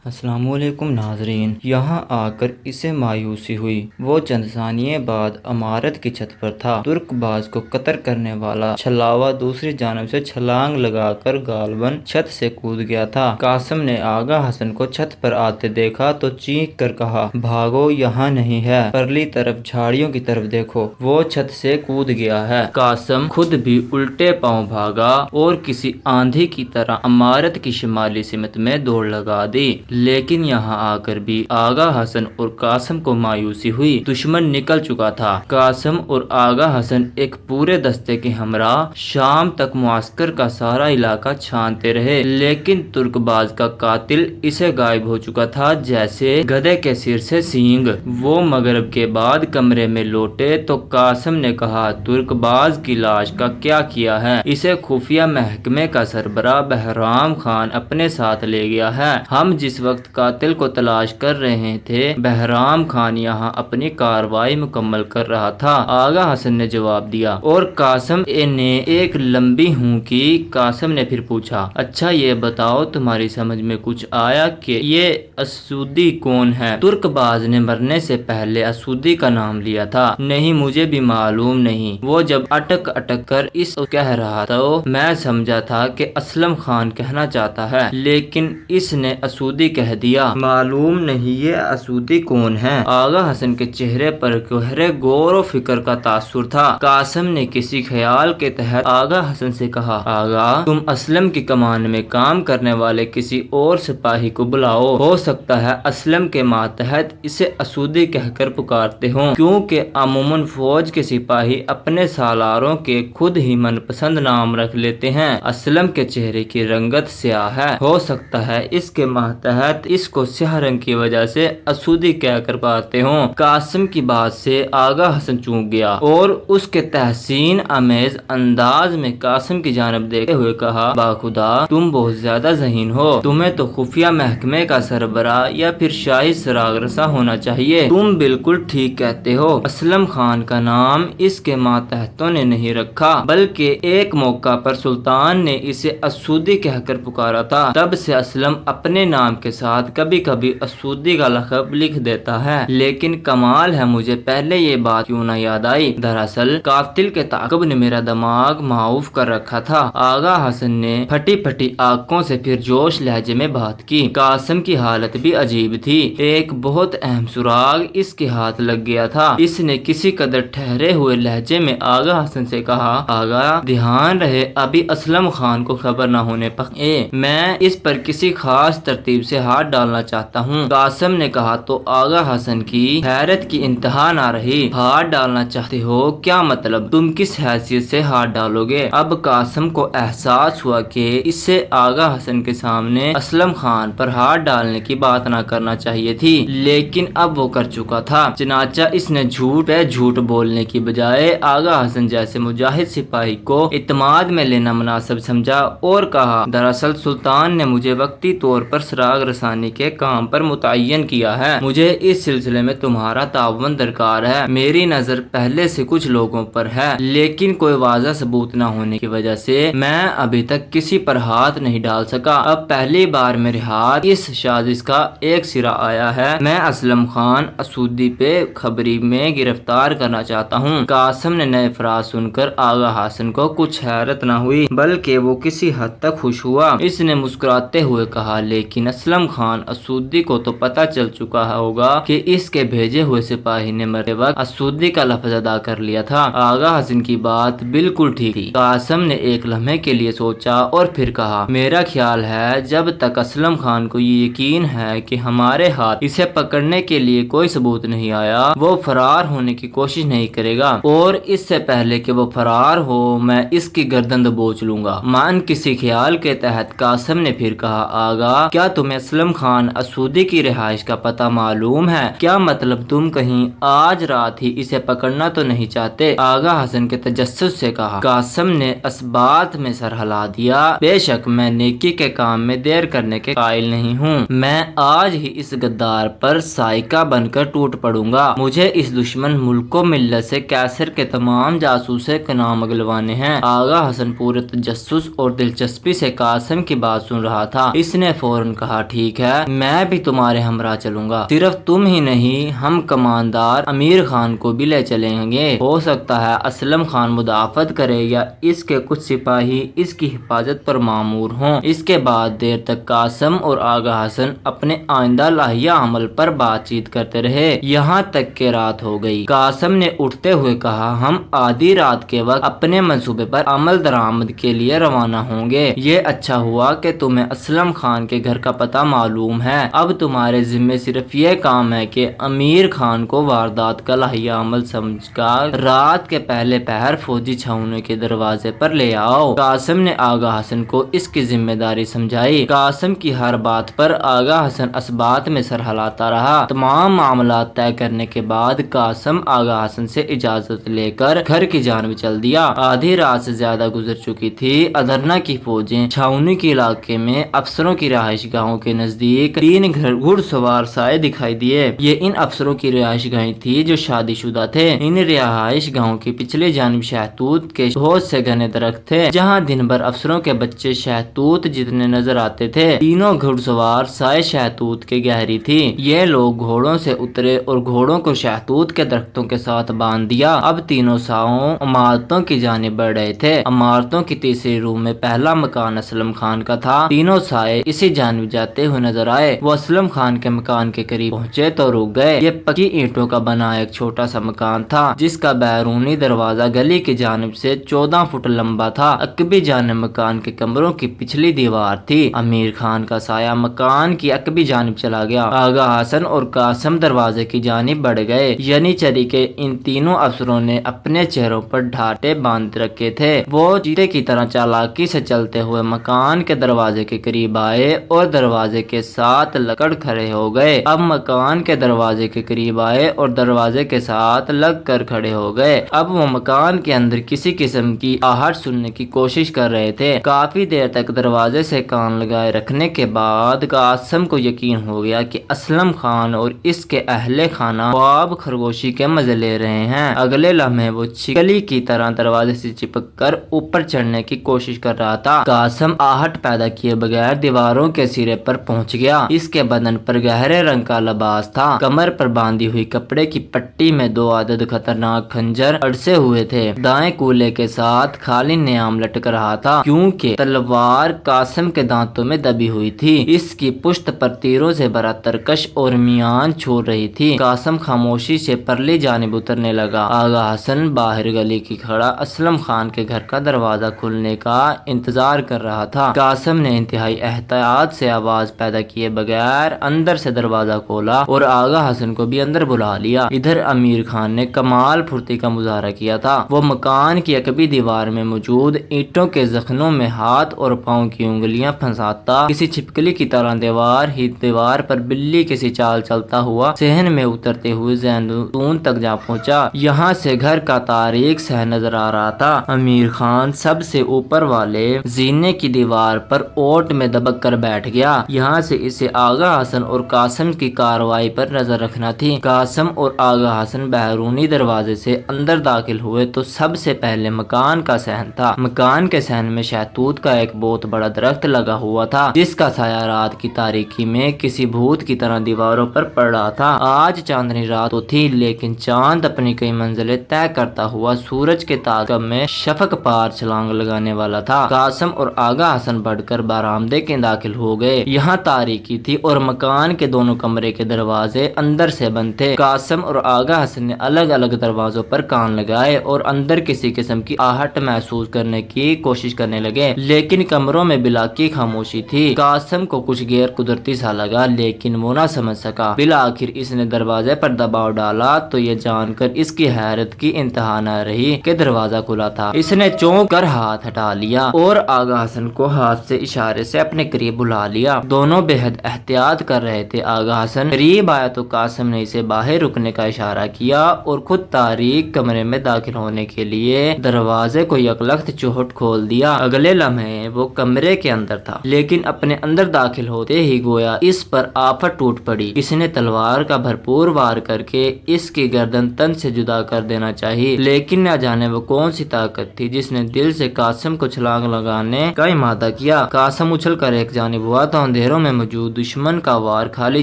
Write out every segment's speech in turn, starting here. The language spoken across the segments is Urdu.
السلام علیکم ناظرین، یہاں آ کر اسے مایوسی ہوئی۔ وہ چند ثانیے بعد عمارت کی چھت پر تھا۔ ترک باز کو قتل کرنے والا چھلاوا دوسری جانب سے چھلانگ لگا کر غالباً چھت سے کود گیا تھا۔ قاسم نے آغا حسن کو چھت پر آتے دیکھا تو چیخ کر کہا، بھاگو، یہاں نہیں ہے، پرلی طرف جھاڑیوں کی طرف دیکھو، وہ چھت سے کود گیا ہے۔ قاسم خود بھی الٹے پاؤں بھاگا اور کسی آندھی کی طرح عمارت کی شمالی سمت میں دوڑ لگا دی، لیکن یہاں آ کر بھی آغا حسن اور قاسم کو مایوسی ہوئی۔ دشمن نکل چکا تھا۔ قاسم اور آغا حسن ایک پورے دستے کے ہمراہ شام تک معسکر کا سارا علاقہ چھانتے رہے، لیکن ترک باز کا قاتل اسے غائب ہو چکا تھا جیسے گدھے کے سر سے سینگ۔ وہ مغرب کے بعد کمرے میں لوٹے تو قاسم نے کہا، ترک باز کی لاش کا کیا کیا ہے؟ اسے خفیہ محکمے کا سربراہ بہرام خان اپنے ساتھ لے گیا ہے۔ ہم جس وقت قاتل کو تلاش کر رہے تھے، بہرام خان یہاں اپنی کارروائی مکمل کر رہا تھا، آغا حسن نے جواب دیا، اور قاسم نے ایک لمبی ہوں کی۔ قاسم نے پھر پوچھا، اچھا یہ بتاؤ، تمہاری سمجھ میں کچھ آیا کہ یہ اسودی کون ہے؟ ترک باز نے مرنے سے پہلے اسودی کا نام لیا تھا۔ نہیں، مجھے بھی معلوم نہیں۔ وہ جب اٹک اٹک کر اس کہہ رہا تو میں سمجھا تھا کہ اسلم خان کہنا چاہتا ہے، لیکن اس نے اسودی کہہ دیا۔ معلوم نہیں یہ اسودی کون ہے؟ آغا حسن کے چہرے پر گہرے غور و فکر کا تاثر تھا۔ قاسم نے کسی خیال کے تحت آغا حسن سے کہا، آغا، تم اسلم کی کمان میں کام کرنے والے کسی اور سپاہی کو بلاؤ، ہو سکتا ہے اسلم کے ماتحت اسے اسودی کہہ کر پکارتے ہوں، کیونکہ عموماً فوج کے سپاہی اپنے سالاروں کے خود ہی من پسند نام رکھ لیتے ہیں۔ اسلم کے چہرے کی رنگت سیاہ ہے، ہو سکتا ہے اس کے ماتحت اس کو سیاہ رنگ کی وجہ سے اسودی کہہ کر پکارتے ہوں۔ قاسم کی بات سے آغا حسن چونک گیا اور اس کے تحسین آمیز انداز میں قاسم کی جانب دیکھتے ہوئے کہا، باخدا تم بہت زیادہ ذہین ہو، تمہیں تو خفیہ محکمے کا سربراہ یا پھر شاہی سراغ رساں ہونا چاہیے۔ تم بالکل ٹھیک کہتے ہو، اسلم خان کا نام اس کے ماتحتوں نے نہیں رکھا، بلکہ ایک موقع پر سلطان نے اسے اسودی کہہ کر پکارا تھا، تب سے اسلم اپنے نام کے ساتھ کبھی کبھی اسودی کا لقب لکھ دیتا ہے۔ لیکن کمال ہے، مجھے پہلے یہ بات کیوں نہ یاد آئی؟ دراصل قاتل کے تعاقب نے میرا دماغ معوف کر رکھا تھا۔ آغا حسن نے پھٹی پھٹی آنکھوں سے پھر جوش لہجے میں بات کی۔ قاسم کی حالت بھی عجیب تھی، ایک بہت اہم سراغ اس کے ہاتھ لگ گیا تھا۔ اس نے کسی قدر ٹھہرے ہوئے لہجے میں آغا حسن سے کہا، آغا دھیان رہے ابھی اسلم خان کو خبر نہ ہونے پائے، میں اس پر کسی خاص ترتیب سے ہاتھ ڈالنا چاہتا ہوں۔ قاسم نے کہا تو آغا حسن کی حیرت کی انتہا نہ رہی۔ ہاتھ ڈالنا چاہتے ہو؟ کیا مطلب؟ تم کس حیثیت سے ہاتھ ڈالو گے؟ اب قاسم کو احساس ہوا کہ اسے آغا حسن کے سامنے اسلم خان پر ہاتھ ڈالنے کی بات نہ کرنا چاہیے تھی، لیکن اب وہ کر چکا تھا۔ چنانچہ اس نے جھوٹ پہ جھوٹ بولنے کی بجائے آغا حسن جیسے مجاہد سپاہی کو اعتماد میں لینا مناسب سمجھا اور کہا، دراصل سلطان نے مجھے وقتی طور پر سراغ رسانی کے کام پر متعین کیا ہے، مجھے اس سلسلے میں تمہارا تعاون درکار ہے۔ میری نظر پہلے سے کچھ لوگوں پر ہے، لیکن کوئی واضح ثبوت نہ ہونے کی وجہ سے میں ابھی تک کسی پر ہاتھ نہیں ڈال سکا۔ اب پہلی بار میرے ہاتھ اس سازش کا ایک سرا آیا ہے، میں اسلم خان اسودی پہ خبری میں گرفتار کرنا چاہتا ہوں۔ قاسم نے نئے فراز سن کر آغا حسن کو کچھ حیرت نہ ہوئی، بلکہ وہ کسی حد تک خوش ہوا۔ اس نے مسکراتے ہوئے کہا، لیکن اسلم خان اسودی کو تو پتہ چل چکا ہوگا کہ اس کے بھیجے ہوئے سپاہی نے مرتے وقت اسودی کا لفظ ادا کر لیا تھا۔ آغا حسن کی بات بالکل ٹھیک تھی۔ قاسم نے ایک لمحے کے لیے سوچا اور پھر کہا، میرا خیال ہے جب تک اسلم خان کو یہ یقین ہے کہ ہمارے ہاتھ اسے پکڑنے کے لیے کوئی ثبوت نہیں آیا، وہ فرار ہونے کی کوشش نہیں کرے گا، اور اس سے پہلے کہ وہ فرار ہو میں اس کی گردن دبوچ لوں گا۔ مان کسی خیال کے تحت قاسم نے پھر کہا، آغا کیا تمہیں اسلم خان اسودی کی رہائش کا پتہ معلوم ہے؟ کیا مطلب تم کہیں آج رات ہی اسے پکڑنا تو نہیں چاہتے؟ آغا حسن کے تجسس سے کہا۔ قاسم نے اس بات میں سر ہلا دیا، بے شک میں نیکی کے کام میں دیر کرنے کے قائل نہیں ہوں، میں آج ہی اس غدار پر سائقہ بن کر ٹوٹ پڑوں گا۔ مجھے اس دشمن ملک و ملت سے کیسر کے تمام جاسوسے کے نام اگلوانے ہیں۔ آغا حسن پورے تجسس اور دلچسپی سے قاسم کی بات سن رہا تھا۔ اس نے فوراً کہا، ٹھیک ہے، میں بھی تمہارے ہمراہ چلوں گا، صرف تم ہی نہیں ہم کماندار امیر خان کو بھی لے چلیں گے، ہو سکتا ہے اسلم خان مدافعت کرے یا اس کے کچھ سپاہی اس کی حفاظت پر مامور ہوں۔ اس کے بعد دیر تک قاسم اور آغا حسن اپنے آئندہ لائحہ عمل پر بات چیت کرتے رہے، یہاں تک کہ رات ہو گئی۔ قاسم نے اٹھتے ہوئے کہا، ہم آدھی رات کے وقت اپنے منصوبے پر عمل درآمد کے لیے روانہ ہوں گے۔ یہ اچھا ہوا کہ تمہیں اسلم خان کے گھر کا پتہ معلوم ہے، اب تمہارے ذمے صرف یہ کام ہے کہ امیر خان کو واردات کا لائحہ عمل سمجھ کر رات کے پہلے پہر فوجی چھاؤنی کے دروازے پر لے آؤ۔ قاسم نے آغا حسن کو اس کی ذمہ داری سمجھائی۔ قاسم کی ہر بات پر آغا حسن اثبات میں سر ہلاتا رہا۔ تمام معاملات طے کرنے کے بعد قاسم آغا حسن سے اجازت لے کر گھر کی جانب چل دیا۔ آدھی رات سے زیادہ گزر چکی تھی۔ ادرنا کی فوجیں چھاؤنی کے علاقے میں افسروں کی رہائش گاہوں کے نزدیک 3 گھڑ سوار سائے دکھائی دیے۔ یہ ان افسروں کی رہائش گاہیں تھی جو شادی شدہ تھے۔ ان رہائش گاہوں کی پچھلی جانب شہتوت کے بہت سے گھنے درخت تھے، جہاں دن بھر افسروں کے بچے شہتوت جتنے نظر آتے تھے۔ تینوں گھڑ سوار سائے شہتوت کے گہری تھی۔ یہ لوگ گھوڑوں سے اترے اور گھوڑوں کو شہتوت کے درختوں کے ساتھ باندھ دیا۔ اب تینوں ساؤں عمارتوں کی جانب بڑھ رہے تھے۔ عمارتوں کی تیسری رو میں پہلا مکان اسلم خان کا تھا۔ تینوں سائے اسی جانب جاتے ہوئے نظر آئے۔ وہ اسلم خان کے مکان کے قریب پہنچے تو رک گئے۔ یہ پکی اینٹوں کا بنا ایک چھوٹا سا مکان تھا، جس کا بیرونی دروازہ گلی کی جانب سے 14 فٹ لمبا تھا۔ عقبی جانب مکان کے کمروں کی پچھلی دیوار تھی۔ امیر خان کا سایہ مکان کی عقبی جانب چلا گیا۔ آغا حسن اور قاسم دروازے کی جانب بڑھ گئے، یعنی چلی کہ ان تینوں افسروں نے اپنے چہروں پر ڈھاٹے باندھ رکھے تھے۔ وہ چیتے کی طرح چالاکی سے چلتے ہوئے مکان کے دروازے کے قریب آئے اور دروازے کے ساتھ لکڑ کھڑے ہو گئے۔ اب مکان کے دروازے کے قریب آئے اور دروازے کے ساتھ لگ کر کھڑے ہو گئے۔ اب وہ مکان کے اندر کسی قسم کی آہٹ سننے کی کوشش کر رہے تھے۔ کافی دیر تک دروازے سے کان لگائے رکھنے کے بعد قاسم کو یقین ہو گیا کہ اسلم خان اور اس کے اہل خانہ خواب خرگوشی کے مزے لے رہے ہیں۔ اگلے لمحے وہ چھکلی کی طرح دروازے سے چپک کر اوپر چڑھنے کی کوشش کر رہا تھا۔ قاسم آہٹ پیدا کیے بغیر دیواروں کے سرے پر پہنچ گیا۔ اس کے بدن پر گہرے رنگ کا لباس تھا۔ کمر پر باندھی ہوئی کپڑے کی پٹی میں 2 عدد خطرناک خنجر اڑسے ہوئے تھے۔ دائیں کولے کے ساتھ خالی نیام لٹک رہا تھا، کیونکہ تلوار قاسم کے دانتوں میں دبی ہوئی تھی۔ اس کی پشت پر تیروں سے بھرا ترکش اور میان چھوڑ رہی تھی۔ قاسم خاموشی سے پرلی جانب اترنے لگا۔ آغا حسن باہر گلی کی کھڑا اسلم خان کے گھر کا دروازہ کھلنے کا انتظار کر رہا تھا۔ قاسم نے انتہائی احتیاط سے آواز پیدا کیے بغیر اندر سے دروازہ کھولا اور آغا حسن کو بھی اندر بلا لیا۔ ادھر امیر خان نے کمال پھرتی کا مظاہرہ کیا تھا۔ وہ مکان کی عقبی دیوار میں موجود اینٹوں کے زخموں میں ہاتھ اور پاؤں کی انگلیاں پھنساتا کسی چھپکلی کی طرح دیوار پر بلی کسی چال چلتا ہوا صحن میں اترتے ہوئے زیتون تک جا پہنچا۔ یہاں سے گھر کا تاریک صحن نظر آ رہا تھا۔ امیر خان سب سے اوپر والے زینے کی دیوار پر اوٹ میں دبک کر بیٹھ گیا۔ یہاں سے اسے آغا حسن اور قاسم کی کارروائی پر نظر رکھنا تھی۔ قاسم اور آغا حسن بیرونی دروازے سے اندر داخل ہوئے تو سب سے پہلے مکان کا صحن تھا۔ مکان کے صحن میں شہتوت کا ایک بہت بڑا درخت لگا ہوا تھا، جس کا سایہ رات کی تاریکی میں کسی بھوت کی طرح دیواروں پر پڑ رہا تھا۔ آج چاندنی رات تو تھی، لیکن چاند اپنی کئی منزلیں طے کرتا ہوا سورج کے تعاقب میں شفق پار چھلانگ لگانے والا تھا۔ قاسم اور آغا حسن بڑھ کر برآمدے کے داخل ہو گئے۔ یہاں تاریکی تھی اور مکان کے دونوں کمرے کے دروازے اندر سے بند تھے۔ قاسم اور آغا حسن نے الگ الگ دروازوں پر کان لگائے اور اندر کسی قسم کی آہٹ محسوس کرنے کی کوشش کرنے لگے، لیکن کمروں میں بلاکی خاموشی تھی۔ قاسم کو کچھ غیر قدرتی سا لگا، لیکن وہ نہ سمجھ سکا۔ بالآخر اس نے دروازے پر دباؤ ڈالا تو یہ جان کر اس کی حیرت کی انتہا نہ رہی کہ دروازہ کھلا تھا۔ اس نے چونک کر ہاتھ ہٹا لیا اور آغا حسن کو ہاتھ سے اشارے سے اپنے قریب بلا لیا۔ دونوں بے حد احتیاط کر رہے تھے۔ آغا حسن قریب آیا تو قاسم نے اسے باہر رکنے کا اشارہ کیا اور خود تاریک کمرے میں داخل ہونے کے لیے دروازے کو یکلخت چوہٹ کھول دیا۔ اگلے لمحے وہ کمرے کے اندر تھا، لیکن اپنے اندر داخل ہوتے ہی گویا اس پر آفت ٹوٹ پڑی۔ اس نے تلوار کا بھرپور وار کر کے اس کی گردن تن سے جدا کر دینا چاہیے، لیکن نہ جانے وہ کون سی طاقت تھی جس نے دل سے قاسم کو چھلانگ لگانے کا امادہ کیا۔ قاسم اچھل کر ایک جانب ہوا تو اندھیرے شہروں میں موجود دشمن کا وار خالی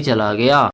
چلا گیا۔